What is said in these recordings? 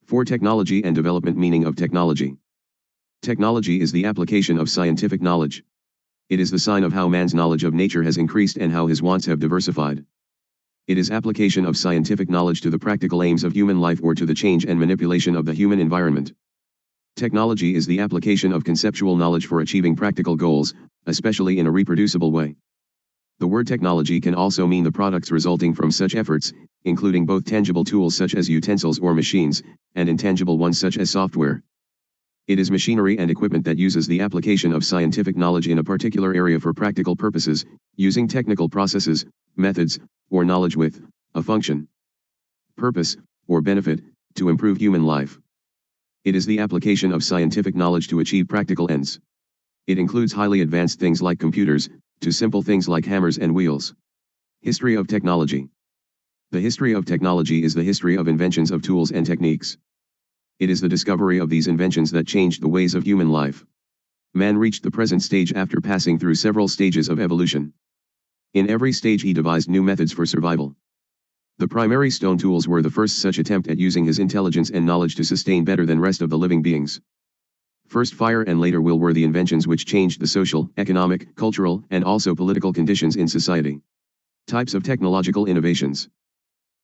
4. Technology and development. Meaning of technology. Technology is the application of scientific knowledge. It is the sign of how man's knowledge of nature has increased and how his wants have diversified. It is application of scientific knowledge to the practical aims of human life or to the change and manipulation of the human environment. Technology is the application of conceptual knowledge for achieving practical goals, especially in a reproducible way. The word technology can also mean the products resulting from such efforts, including both tangible tools such as utensils or machines, and intangible ones such as software. It is machinery and equipment that uses the application of scientific knowledge in a particular area for practical purposes, using technical processes, methods, or knowledge with a function, purpose, or benefit, to improve human life. It is the application of scientific knowledge to achieve practical ends. It includes highly advanced things like computers, to simple things like hammers and wheels. History of technology. The history of technology is the history of inventions of tools and techniques. It is the discovery of these inventions that changed the ways of human life. Man reached the present stage after passing through several stages of evolution. In every stage he devised new methods for survival. The primary stone tools were the first such attempt at using his intelligence and knowledge to sustain better than rest of the living beings. First fire and later will were the inventions which changed the social, economic, cultural, and also political conditions in society. Types of technological innovations.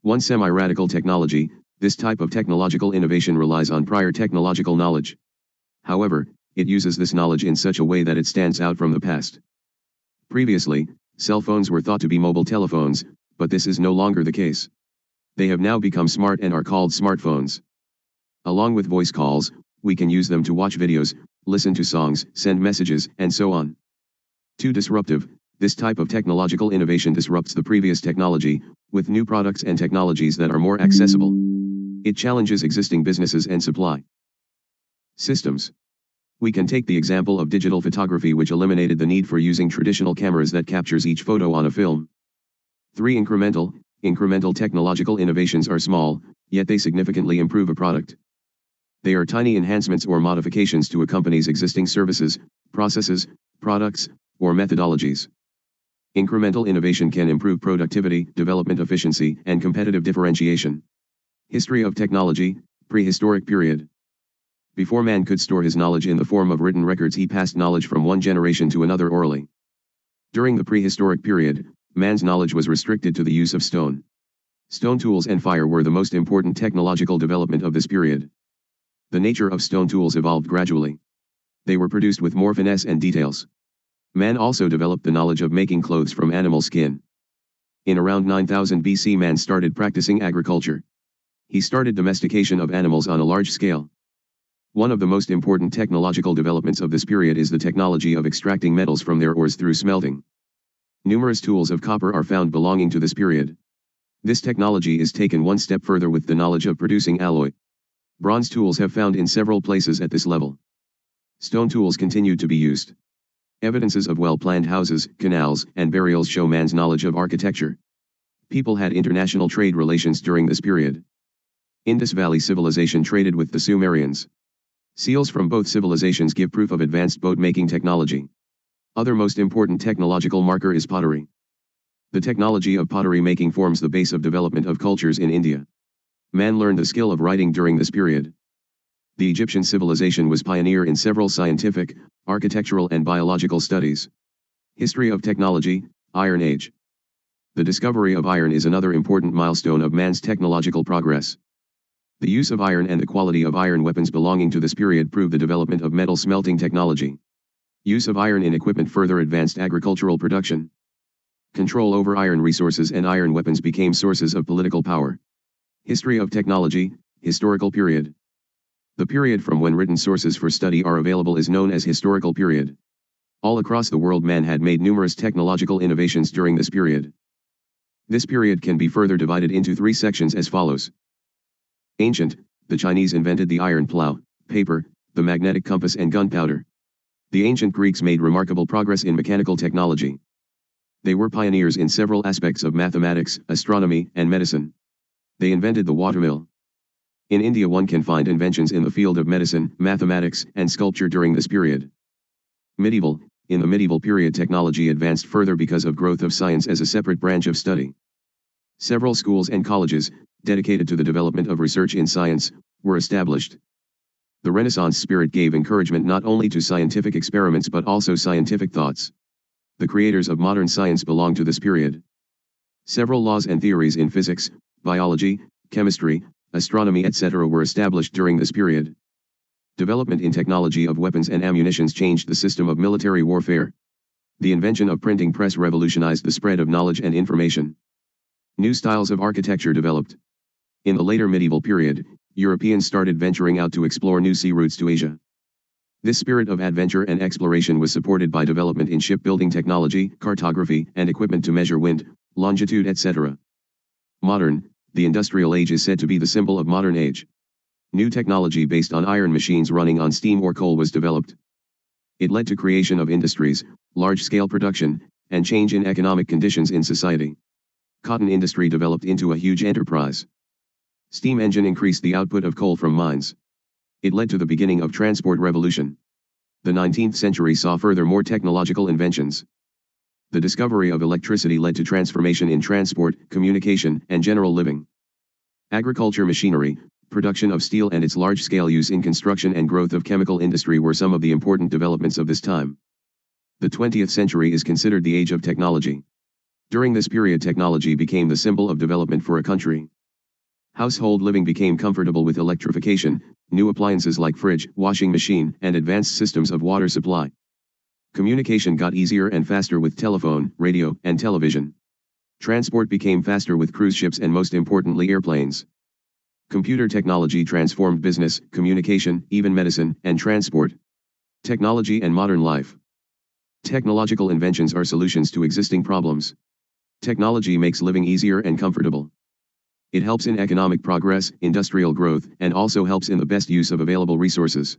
1. Semi-radical technology. This type of technological innovation relies on prior technological knowledge. However, it uses this knowledge in such a way that it stands out from the past. Previously, cell phones were thought to be mobile telephones, but this is no longer the case. They have now become smart and are called smartphones. Along with voice calls, we can use them to watch videos, listen to songs, send messages, and so on. 2. Disruptive. This type of technological innovation disrupts the previous technology, with new products and technologies that are more accessible. It challenges existing businesses and supply systems. We can take the example of digital photography, which eliminated the need for using traditional cameras that captures each photo on a film. 3. Incremental. Incremental technological innovations are small, yet they significantly improve a product. They are tiny enhancements or modifications to a company's existing services, processes, products, or methodologies. Incremental innovation can improve productivity, development efficiency, and competitive differentiation. History of technology. Prehistoric period. Before man could store his knowledge in the form of written records, he passed knowledge from one generation to another orally. During the prehistoric period, man's knowledge was restricted to the use of stone. Stone tools and fire were the most important technological development of this period. The nature of stone tools evolved gradually. They were produced with more finesse and details. Man also developed the knowledge of making clothes from animal skin. In around 9000 BC, man started practicing agriculture. He started domestication of animals on a large scale. One of the most important technological developments of this period is the technology of extracting metals from their ores through smelting. Numerous tools of copper are found belonging to this period. This technology is taken one step further with the knowledge of producing alloy. Bronze tools have found in several places at this level. Stone tools continued to be used. Evidences of well-planned houses, canals, and burials show man's knowledge of architecture. People had international trade relations during this period. Indus Valley civilization traded with the Sumerians. Seals from both civilizations give proof of advanced boat-making technology. Other most important technological marker is pottery. The technology of pottery making forms the base of development of cultures in India. Man learned the skill of writing during this period. The Egyptian civilization was pioneer in several scientific, architectural and biological studies. History of technology. Iron Age. The discovery of iron is another important milestone of man's technological progress. The use of iron and the quality of iron weapons belonging to this period proved the development of metal smelting technology. Use of iron in equipment further advanced agricultural production. Control over iron resources and iron weapons became sources of political power. History of technology. Historical period. The period from when written sources for study are available is known as historical period. All across the world, man had made numerous technological innovations during this period. This period can be further divided into 3 sections as follows. Ancient. The Chinese invented the iron plow, paper, the magnetic compass and gunpowder. The ancient Greeks made remarkable progress in mechanical technology. They were pioneers in several aspects of mathematics, astronomy, and medicine. They invented the watermill. In India, one can find inventions in the field of medicine, mathematics, and sculpture during this period. Medieval. In the medieval period, technology advanced further because of growth of science as a separate branch of study. Several schools and colleges, dedicated to the development of research in science, were established. The Renaissance spirit gave encouragement not only to scientific experiments but also scientific thoughts. The creators of modern science belong to this period. Several laws and theories in physics, biology, chemistry, astronomy etc. were established during this period. Development in technology of weapons and ammunitions changed the system of military warfare. The invention of printing press revolutionized the spread of knowledge and information. New styles of architecture developed. In the later medieval period, Europeans started venturing out to explore new sea routes to Asia. This spirit of adventure and exploration was supported by development in shipbuilding technology, cartography, and equipment to measure wind, longitude etc. Modern, the industrial age is said to be the symbol of modern age. New technology based on iron machines running on steam or coal was developed. It led to creation of industries, large-scale production, and change in economic conditions in society. Cotton industry developed into a huge enterprise. Steam engine increased the output of coal from mines. It led to the beginning of transport revolution. The 19th century saw further more technological inventions. The discovery of electricity led to transformation in transport, communication, and general living. Agriculture machinery, production of steel and its large-scale use in construction and growth of chemical industry were some of the important developments of this time. The 20th century is considered the age of technology. During this period technology became the symbol of development for a country. Household living became comfortable with electrification, new appliances like fridge, washing machine, and advanced systems of water supply. Communication got easier and faster with telephone, radio, and television. Transport became faster with cruise ships and most importantly airplanes. Computer technology transformed business, communication, even medicine, and transport. Technology and modern life. Technological inventions are solutions to existing problems. Technology makes living easier and comfortable. It helps in economic progress, industrial growth, and also helps in the best use of available resources.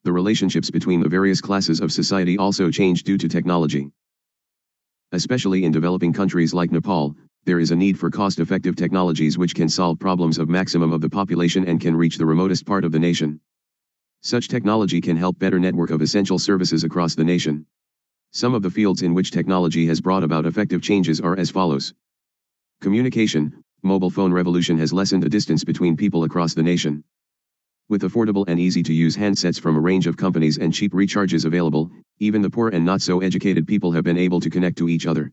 The relationships between the various classes of society also change due to technology. Especially in developing countries like Nepal, there is a need for cost-effective technologies which can solve problems of maximum of the population and can reach the remotest part of the nation. Such technology can help better network of essential services across the nation. Some of the fields in which technology has brought about effective changes are as follows. Communication. Mobile phone revolution has lessened the distance between people across the nation. With affordable and easy-to-use handsets from a range of companies and cheap recharges available, even the poor and not-so-educated people have been able to connect to each other.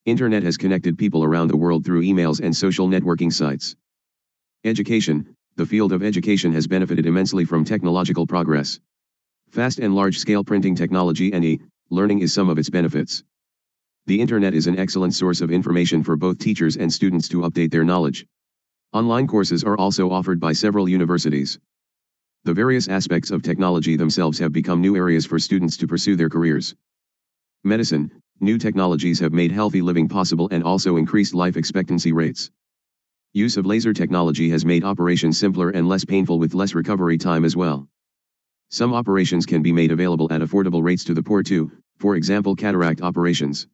Internet has connected people around the world through emails and social networking sites. Education. The field of education has benefited immensely from technological progress. Fast and large-scale printing technology and e-learning is some of its benefits. The Internet is an excellent source of information for both teachers and students to update their knowledge. Online courses are also offered by several universities. The various aspects of technology themselves have become new areas for students to pursue their careers. Medicine. New technologies have made healthy living possible and also increased life expectancy rates. Use of laser technology has made operations simpler and less painful with less recovery time as well. Some operations can be made available at affordable rates to the poor too, for example cataract operations.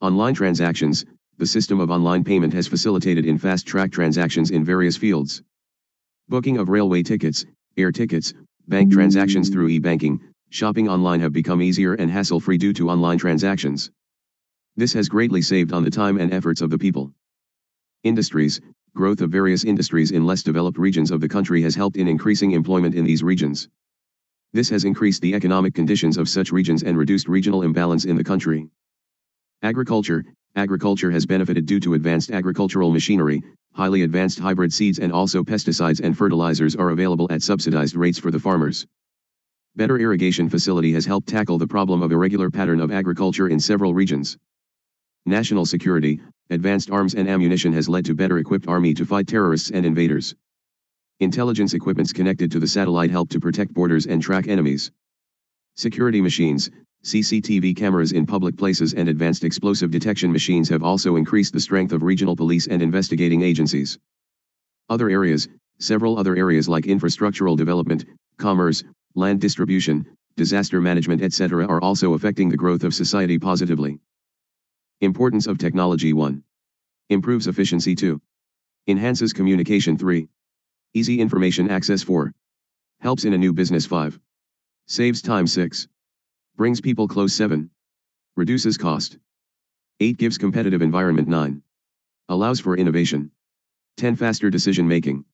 Online transactions. The system of online payment has facilitated in fast-track transactions in various fields. Booking of railway tickets, air tickets, bank transactions through e-banking, shopping online have become easier and hassle-free due to online transactions. This has greatly saved on the time and efforts of the people. Industries. Growth of various industries in less developed regions of the country has helped in increasing employment in these regions. This has increased the economic conditions of such regions and reduced regional imbalance in the country. Agriculture. Agriculture has benefited due to advanced agricultural machinery, highly advanced hybrid seeds and also pesticides and fertilizers are available at subsidized rates for the farmers. Better irrigation facility has helped tackle the problem of irregular pattern of agriculture in several regions. National security. Advanced arms and ammunition has led to better equipped army to fight terrorists and invaders. Intelligence equipments connected to the satellite help to protect borders and track enemies. Security machines. CCTV cameras in public places and advanced explosive detection machines have also increased the strength of regional police and investigating agencies. Other areas. Several other areas like infrastructural development, commerce, land distribution, disaster management etc. are also affecting the growth of society positively. Importance of technology 1. Improves efficiency 2. Enhances communication 3. Easy information access 4. Helps in a new business 5. Saves time 6. Brings people close 7. Reduces cost. 8. Gives competitive environment 9. Allows for innovation. 10. Faster decision making.